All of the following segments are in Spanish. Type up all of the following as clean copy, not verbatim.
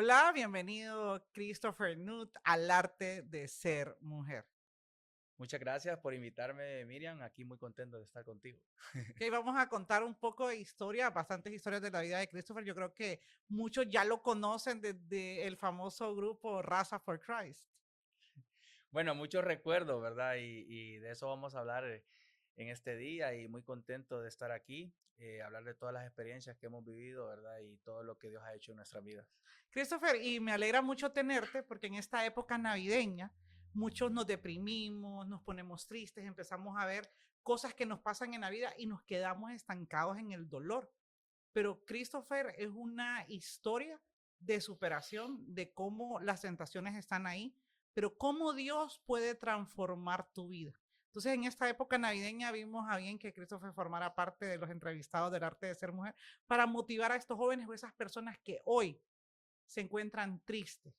Hola, bienvenido Christopher Nutt al arte de ser mujer. Muchas gracias por invitarme, Miriam. Aquí muy contento de estar contigo. Que vamos a contar un poco de historia, bastantes historias de la vida de Christopher. Yo creo que muchos ya lo conocen desde el famoso grupo Raza for Christ. Bueno, muchos recuerdos, ¿verdad? Y de eso vamos a hablar en este día y muy contento de estar aquí, hablar de todas las experiencias que hemos vivido, ¿verdad? Y todo lo que Dios ha hecho en nuestras vidas. Christopher, y me alegra mucho tenerte porque en esta época navideña muchos nos deprimimos, nos ponemos tristes, empezamos a ver cosas que nos pasan en la vida y nos quedamos estancados en el dolor. Pero Christopher es una historia de superación, de cómo las tentaciones están ahí, pero cómo Dios puede transformar tu vida. Entonces, en esta época navideña vimos a bien que Christopher formara parte de los entrevistados del arte de ser mujer para motivar a estos jóvenes o esas personas que hoy se encuentran tristes,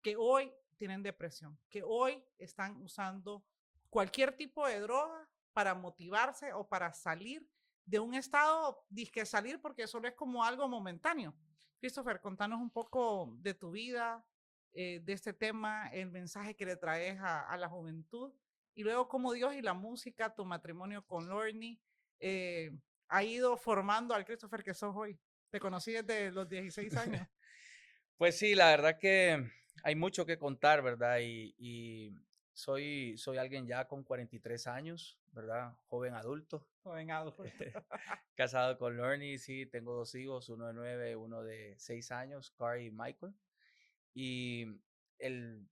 que hoy tienen depresión, que hoy están usando cualquier tipo de droga para motivarse o para salir de un estado, disque salir porque solo es como algo momentáneo. Christopher, contanos un poco de tu vida, de este tema, el mensaje que le traes a la juventud y luego cómo Dios y la música, tu matrimonio con Lorne, eh, ha ido formando al Christopher que sos hoy. Te conocí desde los 16 años. Pues sí, la verdad que hay mucho que contar, ¿verdad? Y soy alguien ya con 43 años, ¿verdad? Joven adulto, Joven adulto. casado con Lorne, sí, tengo dos hijos, uno de 9, uno de 6 años, Carl y Michael. Y el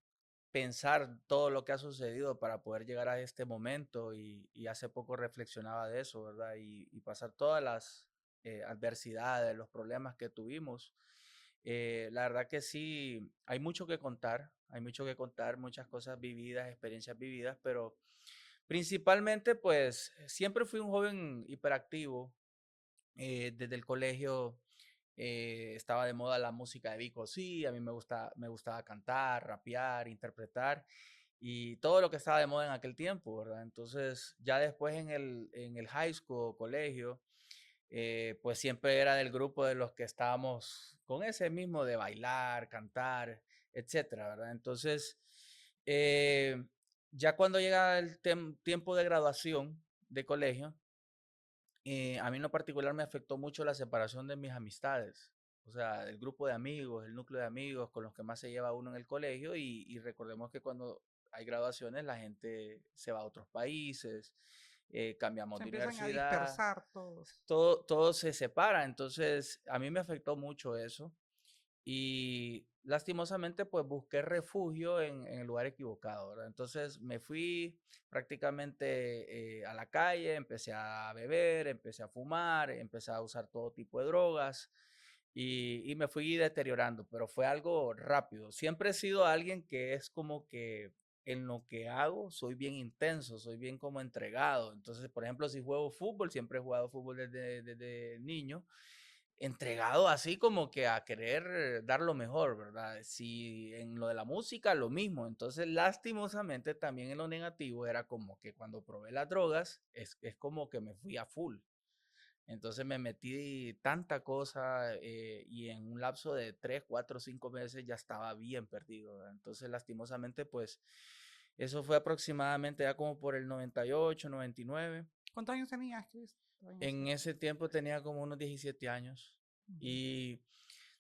pensar todo lo que ha sucedido para poder llegar a este momento y hace poco reflexionaba de eso, ¿verdad? Y pasar todas las adversidades, los problemas que tuvimos. La verdad que sí, hay mucho que contar, hay mucho que contar, muchas cosas vividas, experiencias vividas, pero principalmente pues siempre fui un joven hiperactivo. Desde el colegio estaba de moda la música de Vico, sí, a mí me gustaba cantar, rapear, interpretar y todo lo que estaba de moda en aquel tiempo, ¿verdad? Entonces, ya después en el high school, colegio, pues siempre era del grupo de los que estábamos con ese mismo de bailar, cantar, etcétera, ¿verdad? Entonces, eh, ya cuando llega el tiempo de graduación de colegio, a mí en lo particular me afectó mucho la separación de mis amistades, o sea, el grupo de amigos, el núcleo de amigos con los que más se lleva uno en el colegio y recordemos que cuando hay graduaciones la gente se va a otros países, cambiamos Se de empiezan a universidad, dispersar todos. todo se separa, entonces a mí me afectó mucho eso y lastimosamente pues busqué refugio en el lugar equivocado, ¿verdad? Entonces me fui prácticamente a la calle, empecé a beber, empecé a fumar, empecé a usar todo tipo de drogas y me fui deteriorando, pero fue algo rápido. Siempre he sido alguien que es como que en lo que hago soy bien intenso, soy bien como entregado. Entonces, por ejemplo, si juego fútbol, siempre he jugado fútbol desde niño entregado así como que a querer dar lo mejor, ¿verdad? Si en lo de la música, lo mismo. Entonces, lastimosamente, también en lo negativo era como que cuando probé las drogas, es como que me fui a full. Entonces me metí tanta cosa y en un lapso de 3, 4, 5 meses ya estaba bien perdido, ¿verdad? Entonces, lastimosamente, pues eso fue aproximadamente ya como por el 98, 99. ¿Cuántos años tenías, Chris? En ese tiempo tenía como unos 17 años Ujú. y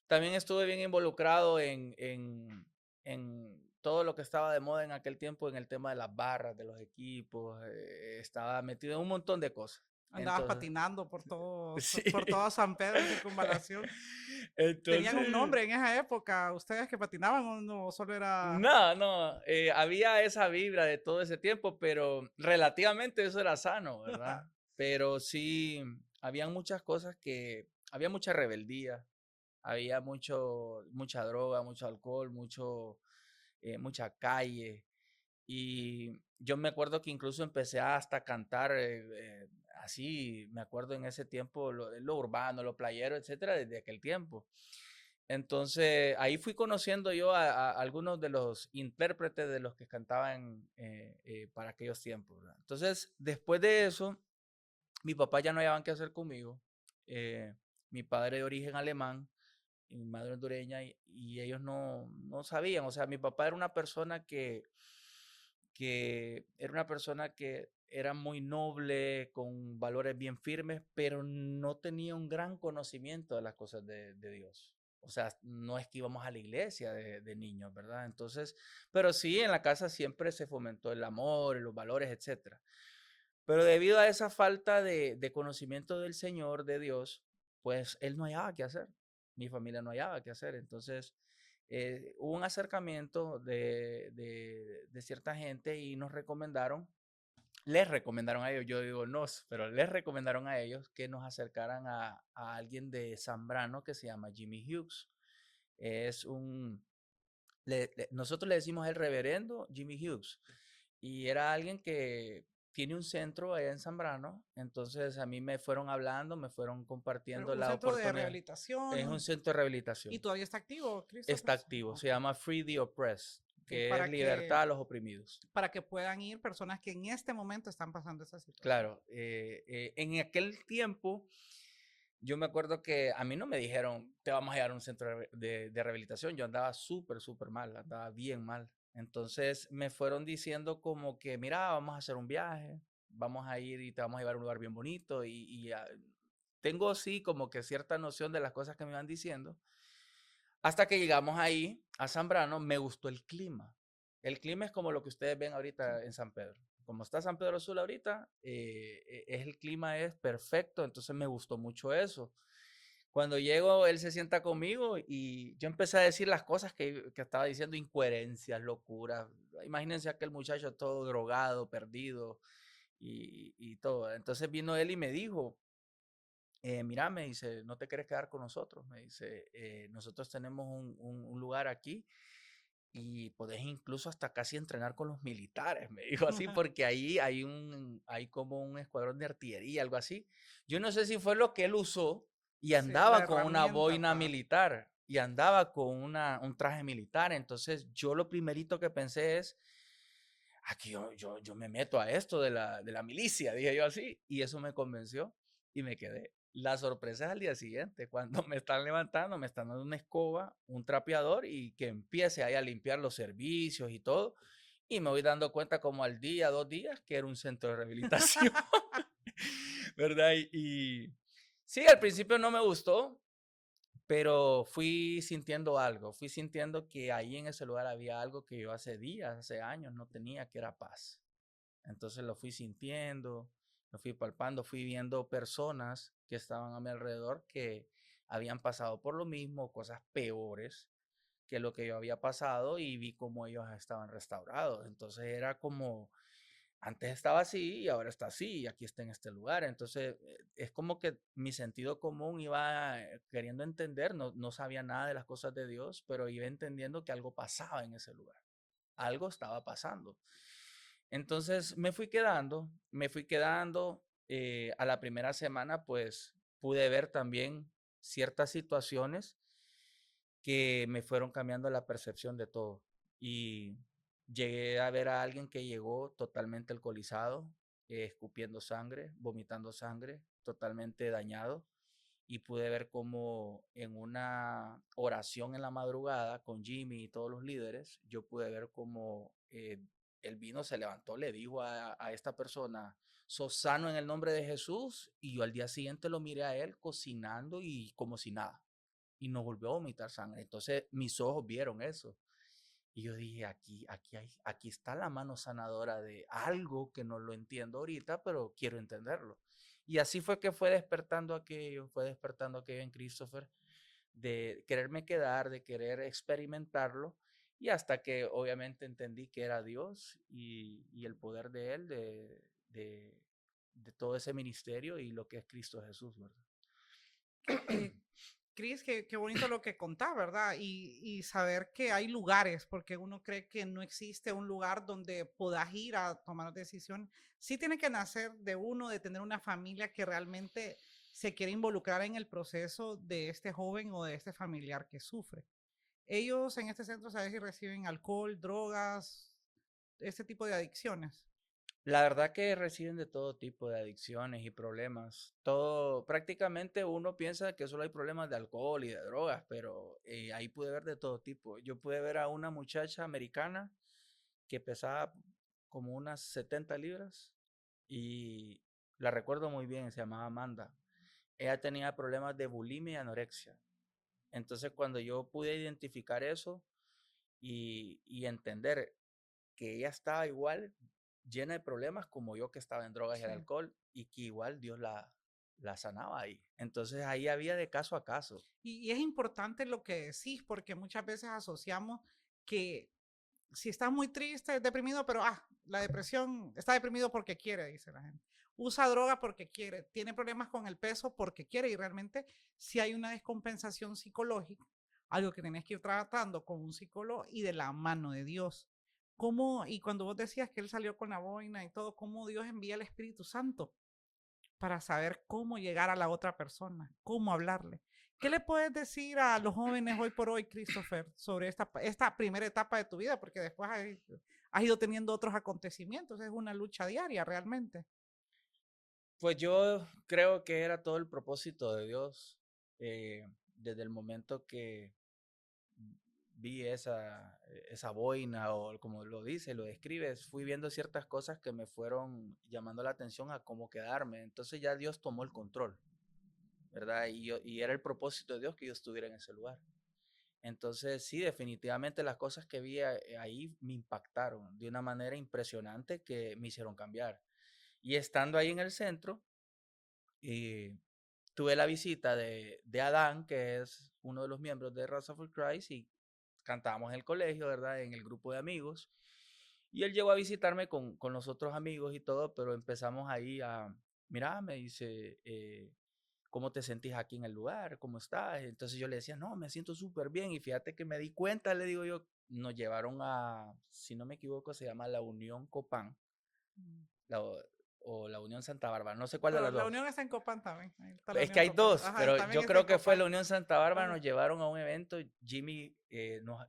también estuve bien involucrado en todo lo que estaba de moda en aquel tiempo, en el tema de las barras, de los equipos, estaba metido en un montón de cosas. Andabas Entonces, patinando por todo, sí. por todo San Pedro en circunvalación. ¿Tenían un Entonces, nombre en esa época? ¿Ustedes que patinaban o no? Solo era... no, no, había esa vibra de todo ese tiempo, pero relativamente eso era sano, ¿verdad? Pero sí, habían muchas cosas había mucha rebeldía, había mucha droga, mucho alcohol, mucha calle. Y yo me acuerdo que incluso empecé hasta a cantar así, me acuerdo en ese tiempo, lo urbano, lo playero, etcétera, desde aquel tiempo. Entonces, ahí fui conociendo yo a algunos de los intérpretes de los que cantaban para aquellos tiempos, ¿verdad? Entonces, después de eso, mi papá ya no hallaban qué hacer conmigo. Mi padre de origen alemán y mi madre hondureña, y ellos no sabían. O sea, mi papá era una persona que era muy noble, con valores bien firmes, pero no tenía un gran conocimiento de las cosas de Dios. O sea, no es que íbamos a la iglesia de niños, ¿verdad? Entonces, pero sí, en la casa siempre se fomentó el amor, los valores, etcétera. Pero debido a esa falta de conocimiento del Señor, de Dios, pues él no hallaba qué hacer. Mi familia no hallaba qué hacer. Entonces, hubo un acercamiento de cierta gente y les recomendaron a ellos, yo digo nos, pero les recomendaron a ellos que nos acercaran a alguien de Zambrano que se llama Jimmy Hughes. Es un, nosotros le decimos el reverendo Jimmy Hughes, y era alguien que tiene un centro allá en Zambrano. Entonces a mí me fueron hablando, me fueron Pero compartiendo un la centro de oportunidad. Es un rehabilitación centro de y rehabilitación. todavía está activo, Está Christopher. activo, se Ok, llama Free the Oppressed, ok, que es libertad a los oprimidos. para que puedan ir personas que en este momento están pasando esa situación. Claro, en aquel tiempo yo me acuerdo que a mí no me dijeron, te vamos a llevar a un centro de rehabilitación. Yo andaba súper mal, andaba bien mal. Entonces me fueron diciendo como que, mira, vamos a hacer un viaje, vamos a ir y te vamos a llevar a un lugar bien bonito. Tengo sí como que cierta noción de las cosas que me iban diciendo. Hasta que llegamos ahí, a Zambrano, me gustó el clima. El clima es como lo que ustedes ven Sí. ahorita en San Pedro. Como está San Pedro Sula ahorita, el clima es perfecto, entonces me gustó mucho eso. Cuando llego, él se sienta conmigo y yo empecé a decir las cosas que estaba diciendo, incoherencias, locuras. Imagínense aquel muchacho todo drogado, perdido y todo. Entonces vino él y me dijo, mira, me dice, ¿no te quieres quedar con nosotros? Me dice, nosotros tenemos un lugar aquí y podés incluso hasta casi entrenar con los militares, me dijo así, porque ahí hay como un escuadrón de artillería, algo así. Yo no sé si fue lo que él usó y Sí, la andaba con una herramienta boina para... militar y andaba con un traje militar. Entonces yo lo primerito que pensé es, aquí yo me meto a esto de la milicia, dije yo así, y eso me convenció y me quedé. La sorpresa es al día siguiente, cuando me están levantando, me están dando una escoba, un trapeador y que empiece ahí a limpiar los servicios y todo. Y me voy dando cuenta como al día, 2 días, que era un centro de rehabilitación, ¿verdad? Y sí, al principio no me gustó, pero fui sintiendo que ahí en ese lugar había algo que yo hace días, hace años no tenía, que era paz. Entonces lo fui sintiendo, lo fui palpando, fui viendo personas que estaban a mi alrededor que habían pasado por lo mismo, cosas peores que lo que yo había pasado, y vi cómo ellos estaban restaurados. Entonces era como, antes estaba así y ahora está así y aquí está en este lugar. Entonces es como que mi sentido común iba queriendo entender, no sabía nada de las cosas de Dios, pero iba entendiendo que algo pasaba en ese lugar, algo estaba pasando. Entonces me fui quedando. A la primera semana, pues pude ver también ciertas situaciones que me fueron cambiando la percepción de todo. Y llegué a ver a alguien que llegó totalmente alcoholizado, escupiendo sangre, vomitando sangre, totalmente dañado. Y pude ver cómo en una oración en la madrugada con Jimmy y todos los líderes, yo pude ver cómo el vino se levantó, le dijo a esta persona, sos sano en el nombre de Jesús, y yo al día siguiente lo miré a él cocinando y como si nada, y no volvió a vomitar sangre. Entonces mis ojos vieron eso. Y yo dije, aquí está la mano sanadora de algo que no lo entiendo ahorita, pero quiero entenderlo. Y así fue despertando aquello en Christopher, de quererme quedar, de querer experimentarlo, y hasta que obviamente entendí que era Dios y el poder de Él, de todo ese ministerio y lo que es Cristo Jesús, ¿verdad? Cris, qué bonito lo que contás, ¿verdad? Y saber que hay lugares, porque uno cree que no existe un lugar donde puedas ir a tomar decisión. Sí tiene que nacer de uno, de tener una familia que realmente se quiere involucrar en el proceso de este joven o de este familiar que sufre. Ellos en este centro, ¿sabes si reciben alcohol, drogas, este tipo de adicciones? La verdad que reciben de todo tipo de adicciones y problemas. Todo, prácticamente uno piensa que solo hay problemas de alcohol y de drogas, pero ahí pude ver de todo tipo. Yo pude ver a una muchacha americana que pesaba como unas 70 libras y la recuerdo muy bien, se llamaba Amanda. Ella tenía problemas de bulimia y anorexia. Entonces cuando yo pude identificar eso y entender que ella estaba igual llena de problemas como yo que estaba en drogas y en Sí. alcohol y que igual Dios la sanaba ahí. Entonces ahí había de caso a caso. Y es importante lo que decís, porque muchas veces asociamos que si estás muy triste, deprimido, pero la depresión, está deprimido porque quiere, dice la gente. Usa droga porque quiere, tiene problemas con el peso porque quiere y realmente si hay una descompensación psicológica, algo que tienes que ir tratando con un psicólogo y de la mano de Dios. ¿Cómo, y cuando vos decías que él salió con la boina y todo, cómo Dios envía el Espíritu Santo para saber cómo llegar a la otra persona, cómo hablarle? ¿Qué le puedes decir a los jóvenes hoy por hoy, Christopher, sobre esta primera etapa de tu vida? Porque después has ido teniendo otros acontecimientos, es una lucha diaria realmente. Pues yo creo que era todo el propósito de Dios desde el momento que vi esa boina o como lo dice, lo describes, fui viendo ciertas cosas que me fueron llamando la atención a cómo quedarme. Entonces ya Dios tomó el control, ¿verdad? Y era el propósito de Dios que yo estuviera en ese lugar. Entonces, sí, definitivamente las cosas que vi ahí me impactaron de una manera impresionante que me hicieron cambiar. Y estando ahí en el centro, tuve la visita de Adán, que es uno de los miembros de Raza for Christ, y cantábamos en el colegio, ¿verdad? En el grupo de amigos. Y él llegó a visitarme con los otros amigos y todo, pero empezamos ahí mira, me dice, ¿cómo te sentís aquí en el lugar? ¿Cómo estás? Entonces yo le decía, no, me siento súper bien. Y fíjate que me di cuenta, le digo yo, nos llevaron si no me equivoco, se llama la Unión Copán, la, o la Unión Santa Bárbara, no sé cuál de Pero las la dos. unión está en Copán también. Ahí está la Es que unión hay Copán. dos, Ajá, pero también yo está en creo que fue la Copán. Unión Santa Bárbara, Ajá. nos llevaron a un evento, Jimmy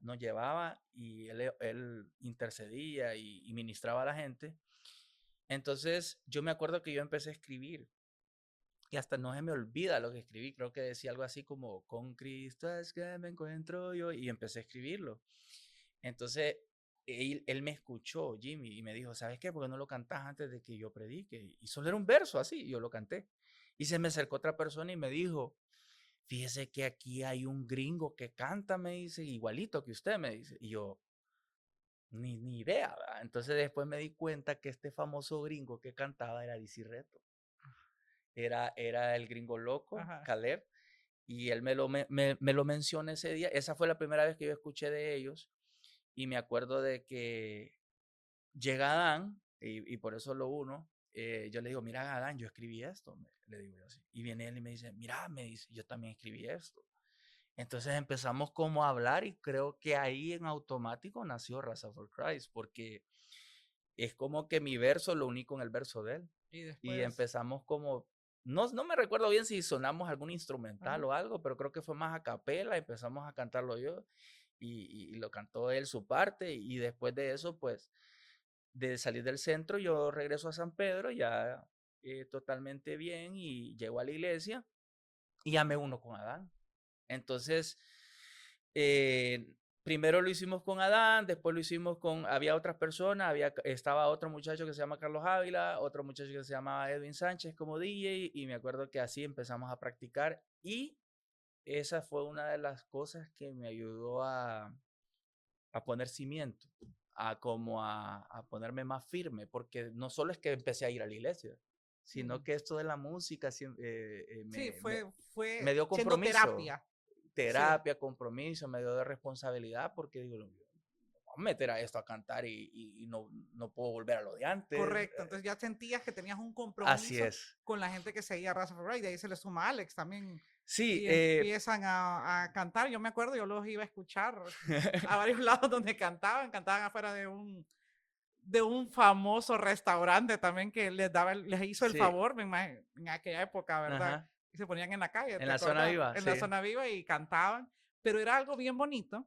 nos llevaba y él intercedía y ministraba a la gente. Entonces yo me acuerdo que yo empecé a escribir y hasta no se me olvida lo que escribí, creo que decía algo así como, con Cristo es que me encuentro yo, y empecé a escribirlo. Entonces él me escuchó, Jimmy, y me dijo, ¿sabes qué? ¿Por qué no lo cantas antes de que yo predique? Y solo era un verso así, y yo lo canté. Y se me acercó otra persona y me dijo, fíjese que aquí hay un gringo que canta, me dice, igualito que usted, me dice. Y yo, ni idea, ¿verdad? Entonces después me di cuenta que este famoso gringo que cantaba era DC Reto. Era el gringo loco, Ajá. Caleb, y él me lo menciona ese día. Esa fue la primera vez que yo escuché de ellos. Y me acuerdo de que llega Adán, y por eso lo uno, yo le digo, mira, Adán, yo escribí esto, le digo yo así. Y viene él y me dice, mira, me dice, yo también escribí esto. Entonces empezamos como a hablar y creo que ahí en automático nació Raza for Christ, porque es como que mi verso lo uní con el verso de él. Y Y después, empezamos como, no me recuerdo bien si sonamos algún ajá. instrumental o algo, pero creo que fue más a capela, empezamos a cantarlo yo y lo cantó él su parte y después de eso, pues, de salir del centro, yo regreso a San Pedro ya totalmente bien y llego a la iglesia y ya me uno con Adán. Entonces, eh, primero lo hicimos con Adán, después lo hicimos había otras personas, estaba otro muchacho que se llama Carlos Ávila, otro muchacho que se llama Edwin Sánchez como DJ, y me acuerdo que así empezamos a practicar, y esa fue una de las cosas que me ayudó a poner cimiento, a ponerme más firme, porque no solo es que empecé a ir a la iglesia, sino Mm. que esto de la música Sí, me, fue me dio siendo compromiso, terapia. Sí. terapia, compromiso, me dio de responsabilidad, porque digo, no voy a meter a esto a cantar y no puedo volver a lo de antes. Correcto, entonces ya sentías que tenías un Así compromiso es. con la gente que seguía Raza for Ride, de ahí se le suma a Alex también Sí, y empiezan a cantar. Yo me acuerdo, yo los iba a escuchar a varios lados donde cantaban afuera de un famoso restaurante también que les hizo el sí, favor, me imagino, en aquella época, ¿verdad? ajá. Y se ponían en la calle, En ¿te la zona acordás? viva, En la sí. zona viva y cantaban, pero era algo bien bonito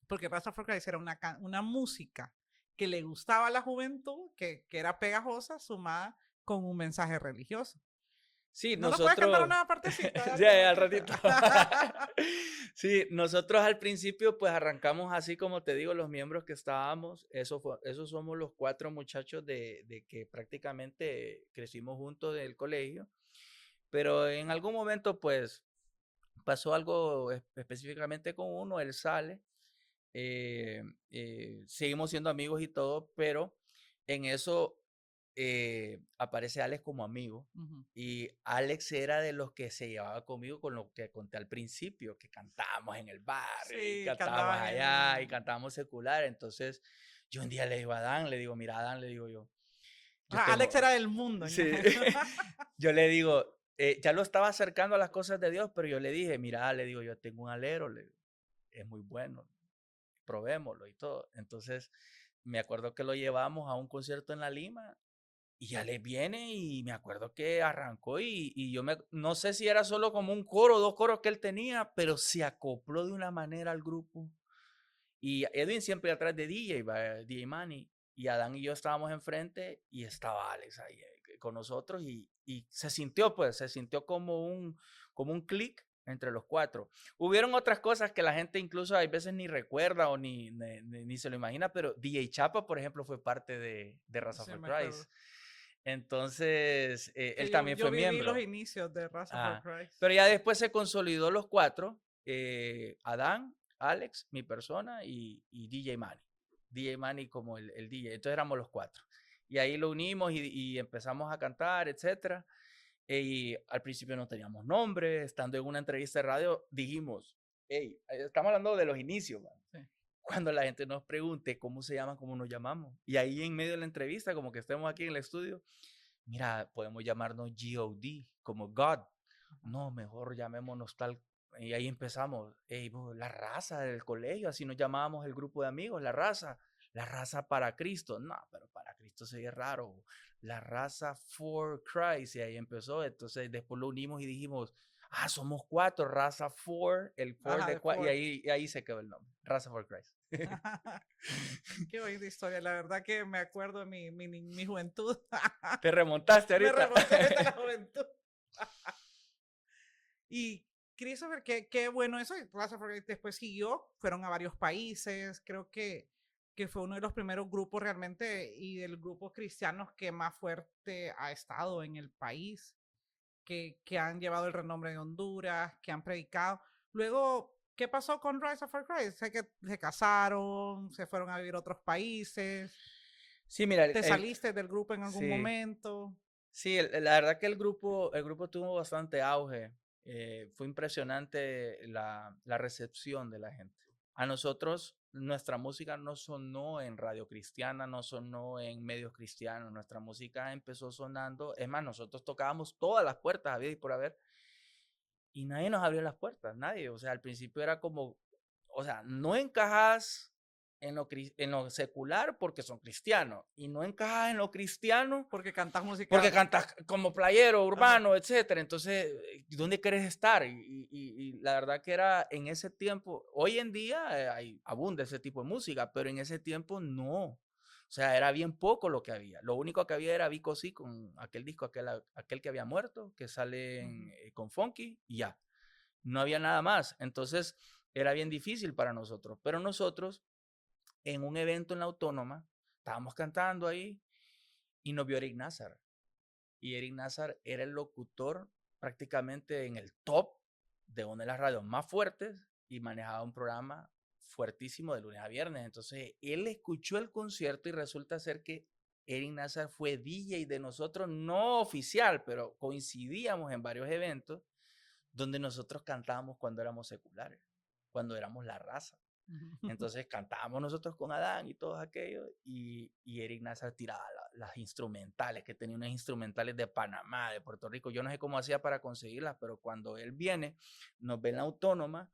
porque Raza for Christ era una música que le gustaba la juventud, que era pegajosa, sumada con un mensaje religioso. Sí, ¿No nos puedes cantar nosotros, una partecita de sí, algo, al Marquito? ratito. Sí, nosotros al principio pues arrancamos así como te digo, los miembros que estábamos, esos somos los 4 muchachos de que prácticamente crecimos juntos del colegio, pero en algún momento pues pasó algo específicamente con uno, él sale, eh, seguimos siendo amigos y todo, pero en eso aparece Alex como amigo. Ujú. Y Alex era de los que se llevaba conmigo con lo que conté al principio, que cantábamos en el barrio y Sí, que cantábamos andaban allá y en... cantábamos secular. Entonces yo un día le digo a Adán, le digo, mira Adán, le digo yo Alex tengo, era del mundo. sí, yo le digo, ya lo estaba acercando a las cosas de Dios, pero yo le dije, mira, le digo, yo tengo un alero, es muy bueno, probémoslo y todo. Entonces, me acuerdo que lo llevamos a un concierto en La Lima y ya le viene y me acuerdo que arrancó y no sé si era solo como un coro, 2 coros que él tenía, pero se acopló de una manera al grupo. Y Edwin siempre atrás de DJ Manny, y Adán y yo estábamos enfrente y estaba Alex ahí con nosotros y se sintió como un clic entre los 4. Hubieron otras cosas que la gente incluso a veces ni recuerda o ni se lo imagina, pero DJ Chapa, por ejemplo, fue parte de Raza Sí, for me acuerdo. Christ. Entonces, Que él yo, también yo fue viví los miembro. inicios de Raza for Ah, Christ. pero ya después se consolidó los 4, Adán, Alex, mi persona y DJ Manny. DJ Manny como el DJ. Entonces éramos los 4. Y ahí lo unimos y empezamos a cantar, etcétera. Y al principio no teníamos nombre. Estando en una entrevista de radio, dijimos, hey, estamos hablando de los inicios, man. Sí. Cuando la gente nos pregunte cómo se llaman, cómo nos llamamos. Y ahí en medio de la entrevista, como que estemos aquí en el estudio, mira, podemos llamarnos God, como God. No, mejor llamémonos tal. Y ahí empezamos, la raza del colegio, así nos llamábamos el grupo de amigos, la raza para Cristo. No, pero para Cristo sería raro. La raza for Christ, y ahí empezó. Entonces después lo unimos y dijimos, somos 4, raza for, el for Ajá, de de 4, Ford. y ahí se quedó el nombre, raza for Christ. Qué bonita historia. La verdad que me acuerdo de mi juventud. Te remontaste Me ahorita. remonté ahorita a la juventud. Y Christopher, qué bueno eso. Raza for Christ después siguió, fueron a varios países. Creo que fue uno de los primeros grupos realmente y del grupo cristianos que más fuerte ha estado en el país, que han llevado el renombre de Honduras, que han predicado. Luego, ¿qué pasó con Rise for Christ? Sé que se casaron, se fueron a vivir a otros países. Sí, mira, ¿Te saliste del grupo en algún sí. momento? Sí, la verdad que el grupo tuvo bastante auge. Fue impresionante la recepción de la gente. A nosotros, nuestra música no sonó en radio cristiana, no sonó en medios cristianos. Nuestra música empezó sonando. Es más, nosotros tocábamos todas las puertas, había y por haber, y nadie nos abrió las puertas, nadie. O sea, al principio era como, o sea, no encajas en lo secular porque son cristianos y no encajas en lo cristiano Porque cantas porque música. cantas como playero, Ajá. urbano, etcétera. Entonces, ¿dónde querés estar? Y la verdad que era en ese tiempo, hoy en día abunda ese tipo de música, pero en ese tiempo no. O sea, era bien poco lo que había. Lo único que había era Vico Sí con aquel disco, aquel que había muerto, que sale Ujú. con Funky, y ya. No había nada más. Entonces, era bien difícil para nosotros. Pero nosotros, en un evento en la Autónoma, estábamos cantando ahí y nos vio Eric Nazar. Y Eric Nazar era el locutor prácticamente en el top de una de las radios más fuertes y manejaba un programa fuertísimo de lunes a viernes. Entonces, él escuchó el concierto y resulta ser que Eric Nazar fue DJ de nosotros, no oficial, pero coincidíamos en varios eventos donde nosotros cantábamos cuando éramos seculares, cuando éramos la raza. Entonces cantábamos nosotros con Adán y todos aquellos, y Eric Nazar tiraba las instrumentales, que tenía unas instrumentales de Panamá, de Puerto Rico. Yo no sé cómo hacía para conseguirlas, pero cuando él viene, nos ve en la Autónoma,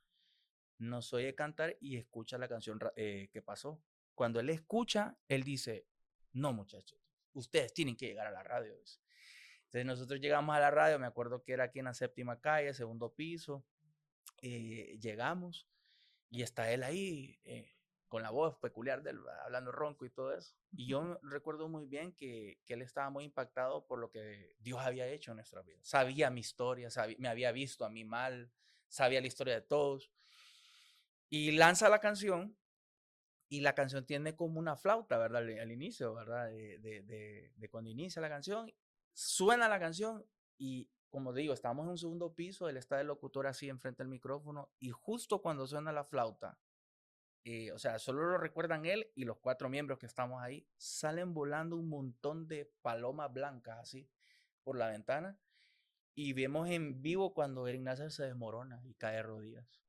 nos oye cantar y escucha la canción que pasó. Cuando él escucha, él dice, no muchachos, ustedes tienen que llegar a la radio. Entonces nosotros llegamos a la radio, me acuerdo que era aquí en la 7ª calle, segundo piso, llegamos y está él ahí con la voz peculiar de él, hablando ronco y todo eso. Y yo recuerdo muy bien que él estaba muy impactado por lo que Dios había hecho en nuestra vida. Sabía mi historia, me había visto a mí mal, sabía la historia de todos. Y lanza la canción, y la canción tiene como una flauta, ¿verdad? Al inicio, ¿verdad? De cuando inicia la canción, suena la canción y, como digo, estamos en un segundo piso, él está de locutor así enfrente del micrófono y justo cuando suena la flauta, o sea, solo lo recuerdan él y los 4 miembros que estamos ahí, salen volando un montón de palomas blancas así por la ventana y vemos en vivo cuando Eric Nasser se desmorona y cae de rodillas.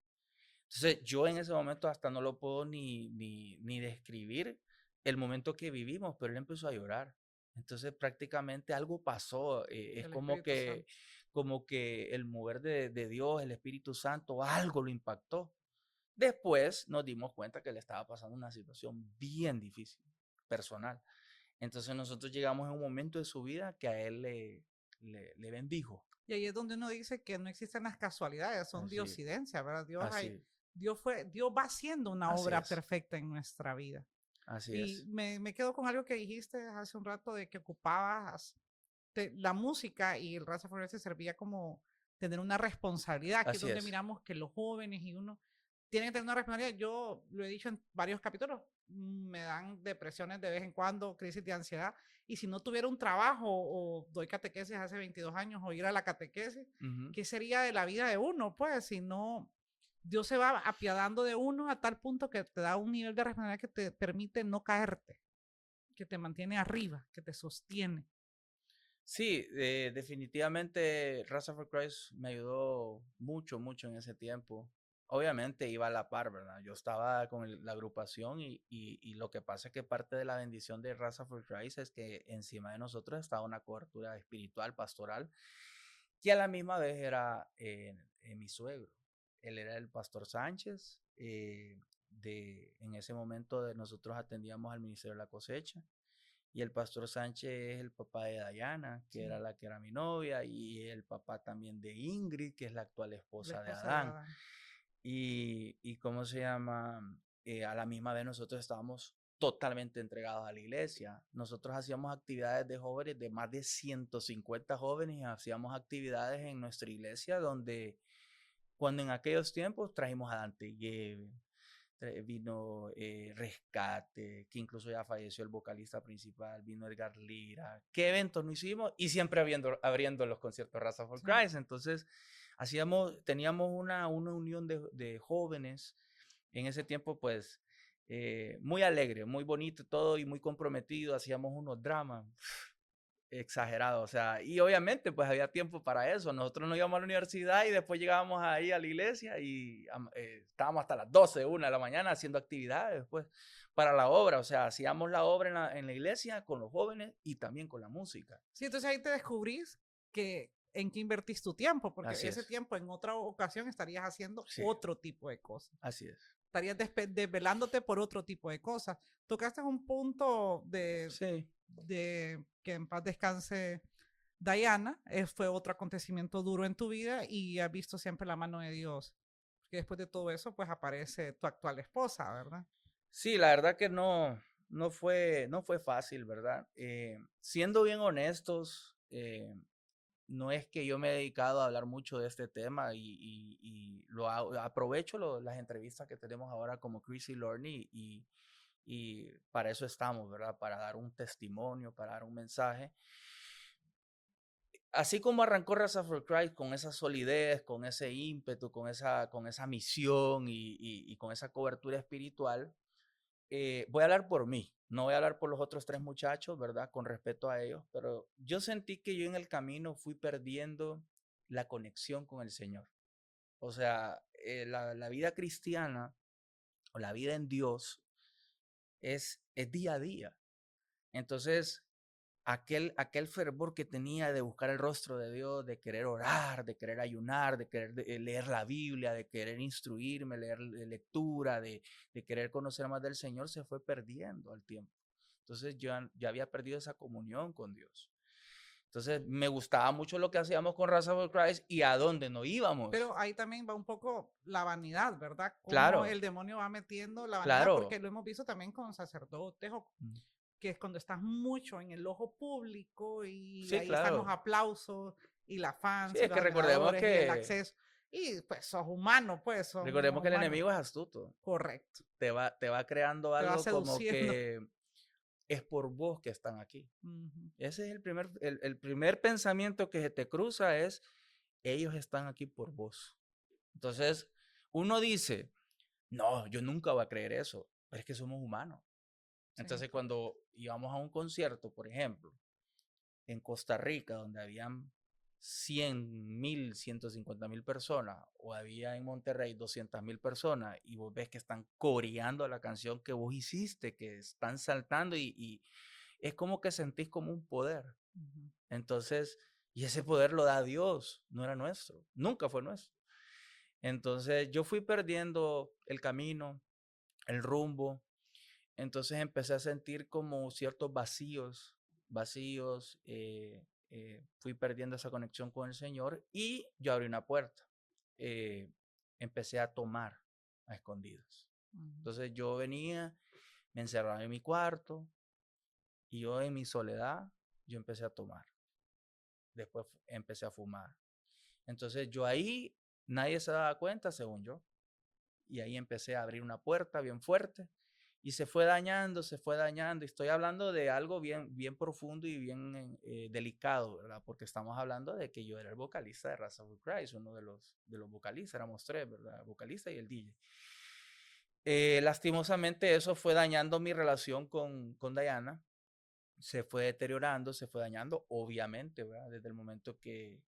Entonces, yo en ese momento hasta no lo puedo ni describir el momento que vivimos, pero él empezó a llorar. Entonces, prácticamente algo pasó. Es Del Espíritu Santo. como que el mover de Dios, el Espíritu Santo, algo lo impactó. Después nos dimos cuenta que le estaba pasando una situación bien difícil, personal. Entonces, nosotros llegamos en un momento de su vida que a él le bendijo. Y ahí es donde uno dice que no existen las casualidades, son Así, diosidencias, ¿verdad? así, Dios va haciendo una así obra es, perfecta en nuestra vida. así Y es. me quedo con algo que dijiste hace un rato de que ocupabas la música y el Raza for se servía como tener una responsabilidad, que es Así donde es. miramos que los jóvenes y uno tienen que tener una responsabilidad. Yo lo he dicho en varios capítulos, me dan depresiones de vez en cuando, crisis de ansiedad, y si no tuviera un trabajo o doy catequesis hace 22 años o ir a la catequesis, Ujú. ¿qué sería de la vida de uno? Pues si no, Dios se va apiadando de uno a tal punto que te da un nivel de responsabilidad que te permite no caerte, que te mantiene arriba, que te sostiene. Sí, definitivamente Raza for Christ me ayudó mucho, mucho en ese tiempo. Obviamente iba a la par, ¿verdad? Yo estaba con la agrupación y lo que pasa es que parte de la bendición de Raza for Christ es que encima de nosotros estaba una cobertura espiritual, pastoral, que a la misma vez era mi suegro. Él era el pastor Sánchez. En ese momento nosotros atendíamos al Ministerio de la Cosecha. Y el pastor Sánchez es el papá de Diana, que Sí, era la que era mi novia, y el papá también de Ingrid, que es la actual la esposa de esposa de Adán. Adán. Y ¿cómo se llama? A la misma vez nosotros estábamos totalmente entregados a la iglesia. Nosotros hacíamos actividades de jóvenes, de más de 150 jóvenes, y hacíamos actividades en nuestra iglesia donde, cuando en aquellos tiempos trajimos a Dante Yeve, vino Rescate, que incluso ya falleció el vocalista principal, vino Edgar Lira. ¿Qué eventos no hicimos? Y siempre abriendo los conciertos Raza for Sí. Christ. Entonces, teníamos una unión de jóvenes en ese tiempo, pues, muy alegre, muy bonito todo y muy comprometido. Hacíamos unos dramas exagerado, o sea, y obviamente pues había tiempo para eso. Nosotros nos íbamos a la universidad y después llegábamos ahí a la iglesia y estábamos hasta las 12, 1 de la mañana haciendo actividades pues para la obra, o sea, hacíamos la obra en la iglesia con los jóvenes y también con la música. Sí, entonces ahí te descubrís que en qué invertís tu tiempo, porque Así ese es, tiempo en otra ocasión estarías haciendo sí, otro tipo de cosas. así es. Estarías desvelándote por otro tipo de cosas. Tocaste un punto Sí, de que en paz descanse Diana, fue otro acontecimiento duro en tu vida y has visto siempre la mano de Dios. Que después de todo eso, pues aparece tu actual esposa, ¿verdad? sí, la verdad que no fue fácil, ¿verdad? Siendo bien honestos, no es que yo me he dedicado a hablar mucho de este tema y aprovecho las entrevistas que tenemos ahora como Chris y Lorne y para eso estamos, ¿verdad? Para dar un testimonio, para dar un mensaje. Así como arrancó Raza for Christ con esa solidez, con ese ímpetu, con esa misión y con esa cobertura espiritual, voy a hablar por mí, no voy a hablar por los otros 3 muchachos, ¿verdad? Con respeto a ellos, pero yo sentí que yo en el camino fui perdiendo la conexión con el Señor. O sea, la vida cristiana o la vida en Dios es día a día. Entonces, aquel fervor que tenía de buscar el rostro de Dios, de querer orar, de querer ayunar, de querer leer la Biblia, de querer instruirme, leer lectura, de querer conocer más del Señor, se fue perdiendo al tiempo. Entonces yo ya había perdido esa comunión con Dios. Entonces, me gustaba mucho lo que hacíamos con Raza for Christ y a dónde no íbamos. Pero ahí también va un poco la vanidad, ¿verdad? Cómo Claro, el demonio va metiendo la vanidad, porque claro. lo hemos visto también con sacerdotes, Mm. que es cuando estás mucho en el ojo público y Sí, ahí están los claro. aplausos y la Sí, fans y es los que admiradores y el acceso. Y pues sos humano, pues somos recordemos que el humanos. enemigo es astuto. Correcto. Te va creando Te va algo como seduciendo. que es por vos que están aquí. Ujú. Ese es el primer pensamiento que se te cruza es, ellos están aquí por vos. Entonces, uno dice, no, yo nunca voy a creer eso, pero es que somos humanos. Sí. Entonces, cuando íbamos a un concierto, por ejemplo, en Costa Rica, donde habían 100.000, 150.000 personas, o había en Monterrey 200.000 personas, y vos ves que están coreando la canción que vos hiciste, que están saltando, y es como que sentís como un poder. Ujú. Entonces, y ese poder lo da Dios, no era nuestro, nunca fue nuestro. Entonces, yo fui perdiendo el camino, el rumbo, entonces empecé a sentir como ciertos vacíos, vacíos, fui perdiendo esa conexión con el Señor y yo abrí una puerta. eh, Empecé a tomar a escondidas. Ujú. Entonces yo venía, me encerraba en mi cuarto y yo en mi soledad, yo empecé a tomar. Después empecé a fumar. Entonces yo ahí, nadie se daba cuenta, según yo, y ahí empecé a abrir una puerta bien fuerte y se fue dañando. Y estoy hablando de algo bien, bien profundo y bien delicado, ¿verdad? Porque estamos hablando de que yo era el vocalista de Raza for Christ, uno de los vocalistas, éramos tres, ¿verdad? El vocalista y el DJ. Lastimosamente eso fue dañando mi relación con Diana, se fue deteriorando, se fue dañando, obviamente, ¿verdad? Desde el momento que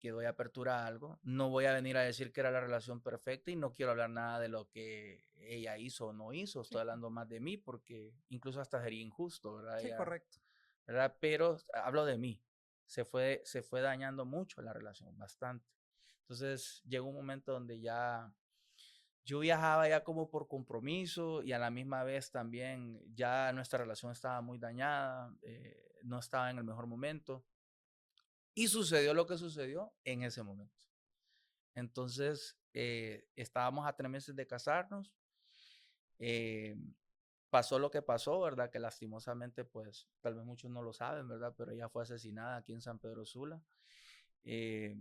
doy apertura a algo. No voy a venir a decir que era la relación perfecta y no quiero hablar nada de lo que ella hizo o no hizo. Estoy Sí, hablando más de mí porque incluso hasta sería injusto, ¿verdad? sí, correcto. ¿Verdad? Pero hablo de mí. Se fue dañando mucho la relación, bastante. Entonces llegó un momento donde ya yo viajaba ya como por compromiso y a la misma vez también ya nuestra relación estaba muy dañada, no estaba en el mejor momento. Y sucedió lo que sucedió en ese momento. Entonces, estábamos a 3 meses de casarnos. eh, Pasó lo que pasó, ¿verdad? Que lastimosamente, pues, tal vez muchos no lo saben, ¿verdad? Pero ella fue asesinada aquí en San Pedro Sula, eh,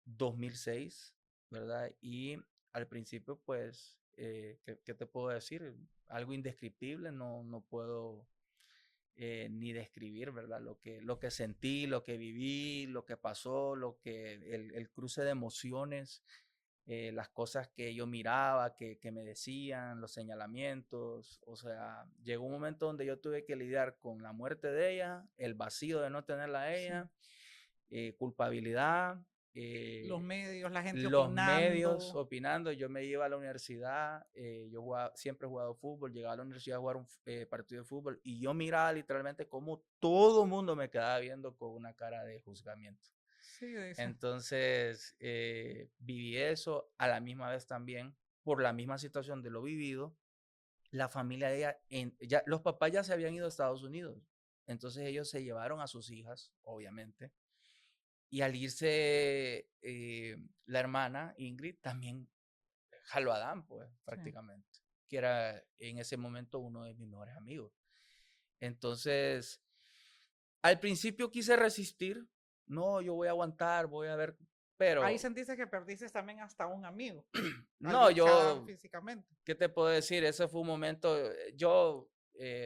2006, ¿verdad? Y al principio, pues, ¿qué te puedo decir? Algo indescriptible, no puedo ni describir, ¿verdad? Lo que sentí, lo que viví, lo que pasó, el cruce de emociones, las cosas que yo miraba, que me decían, los señalamientos. O sea, llegó un momento donde yo tuve que lidiar con la muerte de ella, el vacío de no tenerla a Sí. ella, culpabilidad, Los medios, la gente los medios opinando. opinando. Yo me iba a la universidad, siempre he jugado fútbol, llegaba a la universidad a jugar un partido de fútbol y yo miraba literalmente cómo todo el mundo me quedaba viendo con una cara de juzgamiento. Sí, dice. Entonces, viví eso a la misma vez también, por la misma situación de lo vivido, la familia de ella, los papás ya se habían ido a Estados Unidos, entonces ellos se llevaron a sus hijas, obviamente, y al irse la hermana Ingrid, también jaló a Dan, pues, Sí. prácticamente, que era en ese momento uno de mis mejores amigos. Entonces, al principio quise resistir, no, yo voy a aguantar, voy a ver, Ahí pero sentiste que perdiste también hasta un amigo al no, luchar yo, físicamente. ¿qué te puedo decir? Ese fue un momento, yo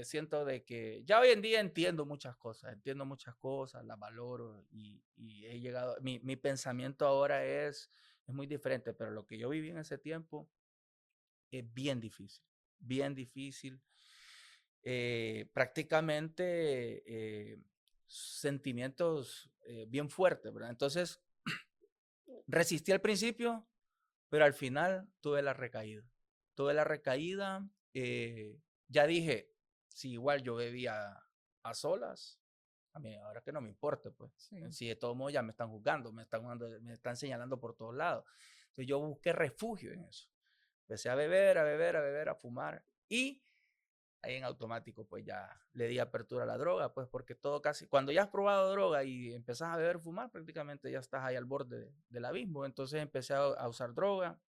siento de que ya hoy en día entiendo muchas cosas, las valoro y he llegado, mi pensamiento ahora es muy diferente, pero lo que yo viví en ese tiempo es bien difícil, bien difícil. Prácticamente sentimientos bien fuertes, ¿verdad? Entonces, resistí al principio, pero al final tuve la recaída. Tuve la recaída, ya dije, si igual yo bebía a solas, a mí ahora que no me importa, pues. Sí. Si de todos modos ya me están juzgando, me están señalando por todos lados. Entonces yo busqué refugio en eso. Empecé a beber, a beber, a beber, a fumar. Y ahí en automático pues ya le di apertura a la droga, pues porque todo casi, cuando ya has probado droga y empezás a beber, fumar, prácticamente ya estás ahí al borde del abismo. Entonces empecé a usar droga,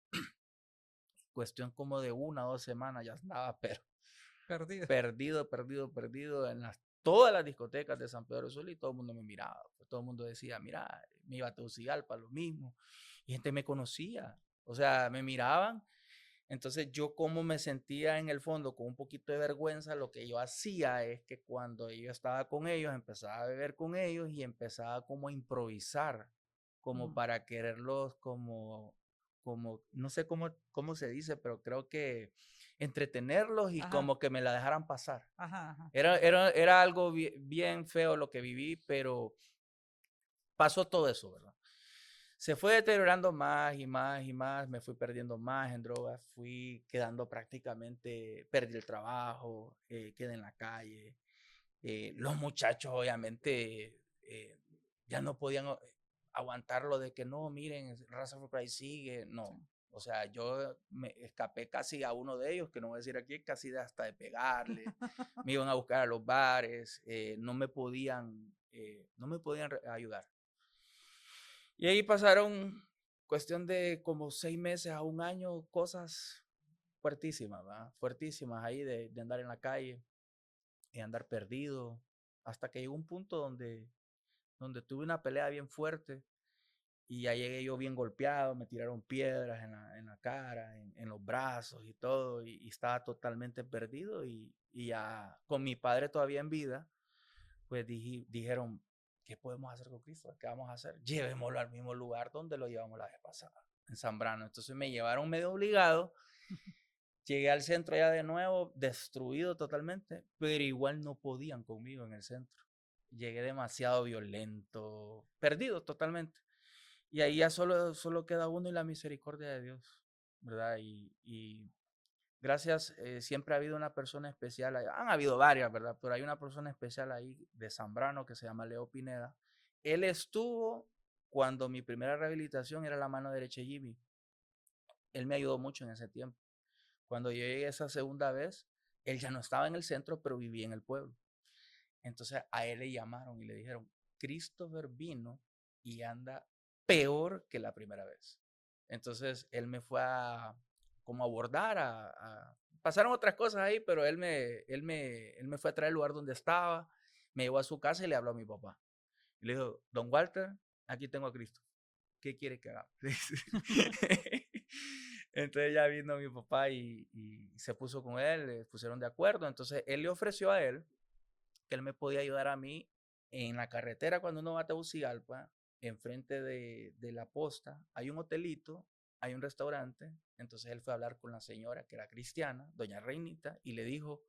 cuestión como de 1 o 2 semanas ya andaba, pero Perdido. perdido en todas las discotecas de San Pedro Sula y todo el mundo me miraba, pues, todo el mundo decía, mira, me iba a Tegucigalpa, lo mismo, y gente me conocía, o sea, me miraban. Entonces yo como me sentía en el fondo con un poquito de vergüenza, lo que yo hacía es que cuando yo estaba con ellos, empezaba a beber con ellos y empezaba como a improvisar, como para quererlos como no sé cómo se dice, pero creo que entretenerlos y Ajá, como que me la dejaran pasar. ajá, ajá. Era algo bien feo lo que viví, pero pasó todo eso, ¿verdad? Se fue deteriorando más y más y más, me fui perdiendo más en drogas, fui quedando prácticamente, perdí el trabajo, quedé en la calle. Los muchachos obviamente ya no podían aguantarlo de que no, miren, Raza for Christ sigue, no. O sea, yo me escapé casi a uno de ellos, que no voy a decir aquí, casi hasta de pegarle. Me iban a buscar a los bares, no me podían ayudar. Y ahí pasaron cuestión de como 6 meses a un año, cosas fuertísimas, ¿verdad? Fuertísimas ahí de andar en la calle y andar perdido, hasta que llegó un punto donde tuve una pelea bien fuerte y ya llegué yo bien golpeado, me tiraron piedras en la cara, en los brazos y todo, y estaba totalmente perdido y ya con mi padre todavía en vida, pues dijeron, ¿qué podemos hacer con Cristo? ¿Qué vamos a hacer? Llevémoslo al mismo lugar donde lo llevamos la vez pasada, en Zambrano. Entonces me llevaron medio obligado, llegué al centro ya de nuevo, destruido totalmente, pero igual no podían conmigo en el centro. Llegué demasiado violento, perdido totalmente. Y ahí ya solo queda uno y la misericordia de Dios, ¿verdad? Y gracias, siempre ha habido una persona especial, han habido varias, ¿verdad? Pero hay una persona especial ahí de Zambrano que se llama Leo Pineda. Él estuvo cuando mi primera rehabilitación era la mano derecha de Jimmy. Él me ayudó mucho en ese tiempo. Cuando yo llegué esa segunda vez, él ya no estaba en el centro, pero vivía en el pueblo. Entonces a él le llamaron y le dijeron, Christopher vino y anda peor que la primera vez. Entonces él me fue a como abordar, pasaron otras cosas ahí, pero él me fue a traer al lugar donde estaba, me llevó a su casa y le habló a mi papá. Y le dijo, Don Walter, aquí tengo a Cristo. ¿Qué quiere que haga? Entonces ya vino mi papá y se puso con él, le pusieron de acuerdo. Entonces él le ofreció a él que él me podía ayudar a mí en la carretera cuando uno va a Tegucigalpa, enfrente de la posta, hay un hotelito, hay un restaurante. Entonces él fue a hablar con la señora que era cristiana, doña Reinita, y le dijo,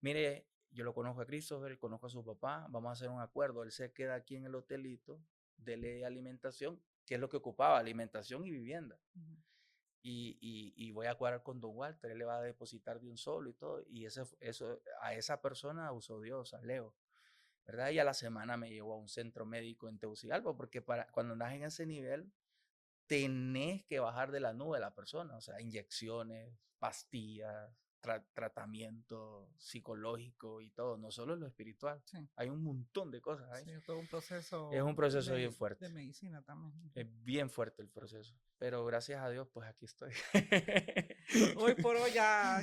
mire, yo lo conozco a Christopher, conozco a su papá, vamos a hacer un acuerdo, él se queda aquí en el hotelito, dele alimentación, que es lo que ocupaba, alimentación y vivienda. Y voy a cuadrar con Don Walter, él le va a depositar de un solo y todo. Y eso, a esa persona usó Dios, a Leo, ¿verdad? Y a la semana me llevó a un centro médico en Tegucigalpa, porque cuando andas en ese nivel, tenés que bajar de la nube a la persona, o sea, inyecciones, pastillas, tratamiento psicológico y todo, no solo lo espiritual. Sí, Hay un montón de cosas ahí. sí, todo un Es proceso un proceso bien fuerte. de medicina también. Es bien fuerte el proceso, pero gracias a Dios, pues aquí estoy. Hoy por hoy ya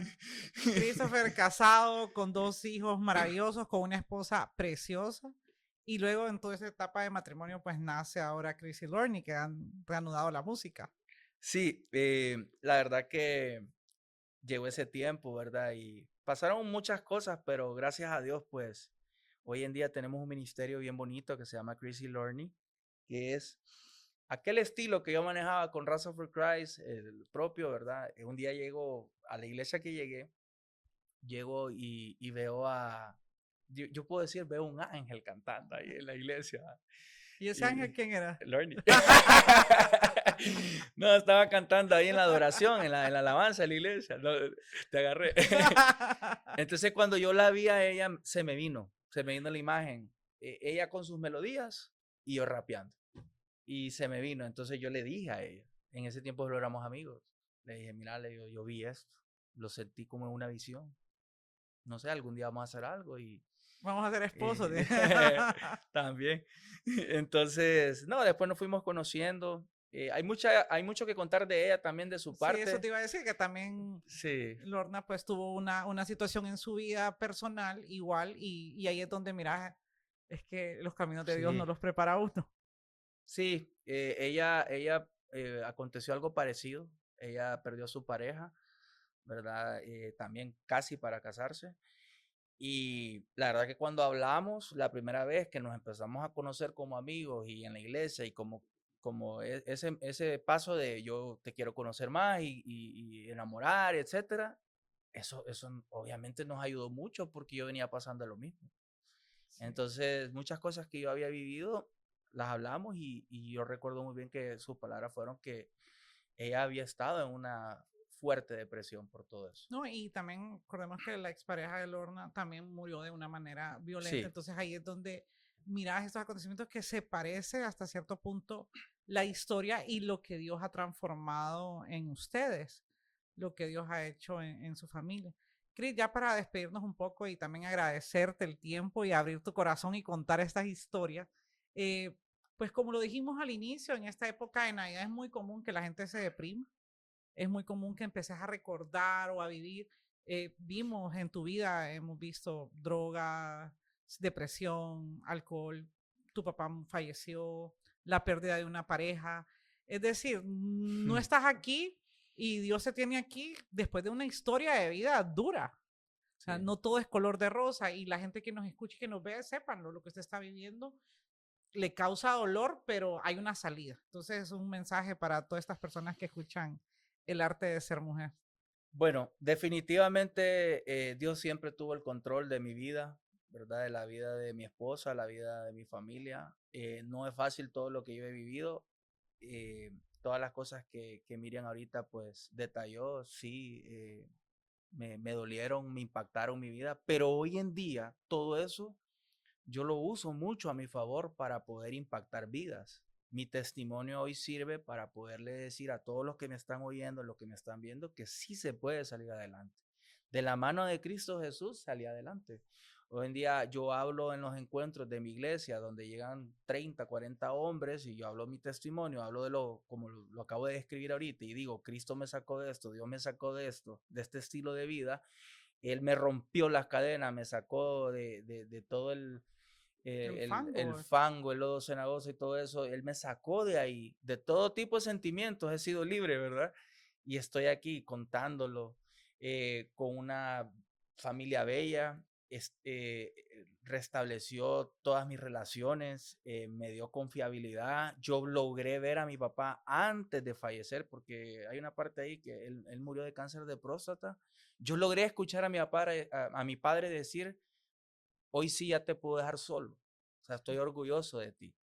Christopher casado con 2 hijos maravillosos, con una esposa preciosa. Y luego en toda esa etapa de matrimonio, pues nace ahora Chris y Lorne, que han reanudado la música. Sí, la verdad que llegó ese tiempo, ¿verdad? Y pasaron muchas cosas, pero gracias a Dios, pues hoy en día tenemos un ministerio bien bonito que se llama Chris y Lorne, que es aquel estilo que yo manejaba con Raza for Christ, el propio, ¿verdad? Un día llego a la iglesia que llego y veo yo puedo decir, veo un ángel cantando ahí en la iglesia. ¿Y ese ángel quién era? Lorne. No, estaba cantando ahí en la adoración, en la alabanza de la iglesia. No, te agarré. Entonces cuando yo la vi a ella, se me vino la imagen. Ella con sus melodías y yo rapeando. Y se me vino. Entonces yo le dije a ella, en ese tiempo lo éramos amigos. Le dije, mira, yo vi esto, lo sentí como en una visión. no sé, algún día vamos a hacer algo y Vamos a ser esposos. también. Entonces, no, después nos fuimos conociendo. Hay mucho que contar de ella también, de su Sí, eso te parte. iba a decir, que también Sí, Lorna pues tuvo una situación en su vida personal igual y ahí es donde miras, es que los caminos de Dios no sí, los prepara a uno. sí. Ella aconteció algo parecido. Ella perdió a su pareja, ¿verdad? También casi para casarse. Y la verdad que cuando hablamos, la primera vez que nos empezamos a conocer como amigos y en la iglesia y como ese paso de yo te quiero conocer más y enamorar, etcétera, eso obviamente nos ayudó mucho porque yo venía pasando lo mismo. Sí. Entonces, muchas cosas que yo había vivido, las hablamos y yo recuerdo muy bien que sus palabras fueron que ella había estado en una fuerte depresión por todo eso. No, y también recordemos que la expareja de Lorna también murió de una manera violenta, Sí, entonces ahí es donde miras estos acontecimientos que se parece hasta cierto punto la historia y lo que Dios ha transformado en ustedes, lo que Dios ha hecho en su familia. Cris, ya para despedirnos un poco y también agradecerte el tiempo y abrir tu corazón y contar estas historias, eh, pues como lo dijimos al inicio, en esta época de Navidad es muy común que la gente se deprima, es muy común que empeces a recordar o a vivir. Vimos en tu vida, hemos visto drogas, depresión, alcohol, tu papá falleció, la pérdida de una pareja. Es decir, no estás aquí y Dios se tiene aquí después de una historia de vida dura. O sea, sí. no todo es color de rosa y la gente que nos escuche y que nos ve, sepan lo que usted está viviendo le causa dolor, pero hay una salida. Entonces es un mensaje para todas estas personas que escuchan el arte de ser mujer. Bueno, definitivamente Dios siempre tuvo el control de mi vida, ¿verdad? De la vida de mi esposa, la vida de mi familia. No es fácil todo lo que yo he vivido. Todas las cosas que Miriam ahorita pues detalló, sí, me dolieron, me impactaron mi vida, pero hoy en día todo eso yo lo uso mucho a mi favor para poder impactar vidas. Mi testimonio hoy sirve para poderle decir a todos los que me están oyendo, los que me están viendo, que sí se puede salir adelante. De la mano de Cristo Jesús salí adelante. Hoy en día yo hablo en los encuentros de mi iglesia donde llegan 30, 40 hombres y yo hablo mi testimonio, hablo de como lo acabo de describir ahorita y digo, Cristo me sacó de esto, Dios me sacó de esto, de este estilo de vida. Él me rompió las cadenas, me sacó de todo El el fango. fango, el lodo cenagoso y todo eso. Él me sacó de ahí, de todo tipo de sentimientos. He sido libre, ¿verdad? Y estoy aquí contándolo con una familia bella. Restableció todas mis relaciones, me dio confiabilidad. Yo logré ver a mi papá antes de fallecer, porque hay una parte ahí que él murió de cáncer de próstata. Yo logré escuchar a a mi padre decir, hoy sí ya te puedo dejar solo. O sea, estoy orgulloso de ti.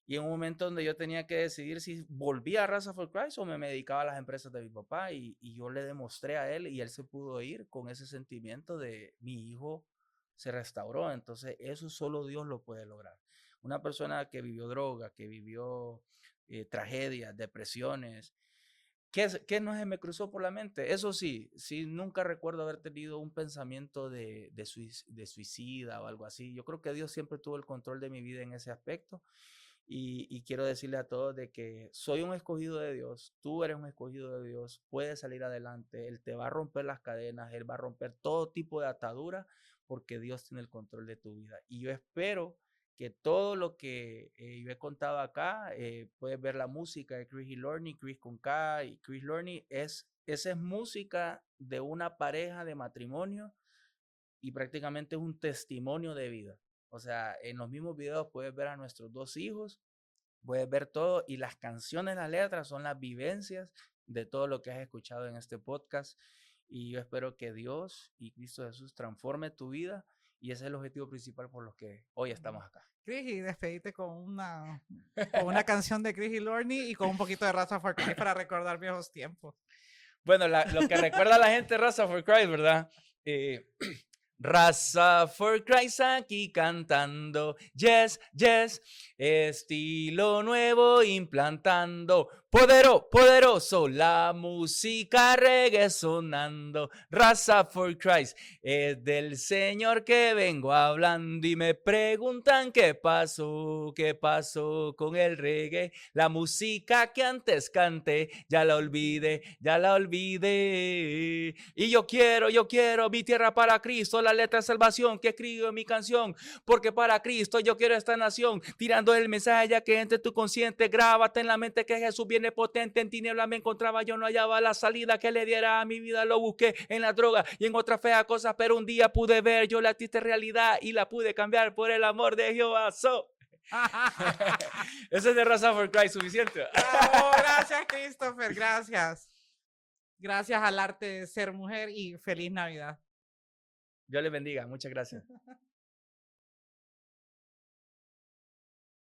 Y en un momento donde yo tenía que decidir si volvía a Raza for Christ o me dedicaba a las empresas de mi papá, y yo le demostré a él y él se pudo ir con ese sentimiento de mi hijo se restauró. Entonces, eso solo Dios lo puede lograr. Una persona que vivió droga, que vivió tragedias, depresiones, ¿qué no se me cruzó por la mente? Eso sí, sí, nunca recuerdo haber tenido un pensamiento de suicida o algo así. Yo creo que Dios siempre tuvo el control de mi vida en ese aspecto. Y quiero decirle a todos de que soy un escogido de Dios, tú eres un escogido de Dios, puedes salir adelante, Él te va a romper las cadenas, Él va a romper todo tipo de atadura porque Dios tiene el control de tu vida. Y yo espero que todo lo que yo he contado acá, puedes ver la música de Chris y Lorny, Chris con K y Chris Lorny, esa es música de una pareja de matrimonio y prácticamente es un testimonio de vida. O sea, en los mismos videos puedes ver a nuestros dos hijos, puedes ver todo y las canciones, las letras son las vivencias de todo lo que has escuchado en este podcast. Y yo espero que Dios y Cristo Jesús transforme tu vida y ese es el objetivo principal por los que hoy estamos acá. Chris, y despedite con una canción de Chris y Lorny y con un poquito de Raza for Christ para recordar viejos tiempos. Bueno, lo que recuerda a la gente Raza for Christ, ¿verdad? Raza for Christ aquí cantando, yes, yes, estilo nuevo implantando, Poderoso, la música reggae sonando, raza for Christ, es del Señor que vengo hablando y me preguntan qué pasó con el reggae, la música que antes canté, ya la olvidé, y yo quiero mi tierra para Cristo, la letra de salvación que escribo en mi canción, porque para Cristo yo quiero esta nación, tirando el mensaje ya que entre tu consciente, grábate en la mente que Jesús viene potente, en tinieblas me encontraba, yo no hallaba la salida que le diera a mi vida, lo busqué en la droga y en otras feas cosas, pero un día pude ver yo la triste realidad y la pude cambiar por el amor de Jehová. Eso es de Raza for Christ, suficiente. Bravo, gracias Christopher, gracias. Gracias al arte de ser mujer y feliz Navidad. Dios les bendiga, muchas gracias.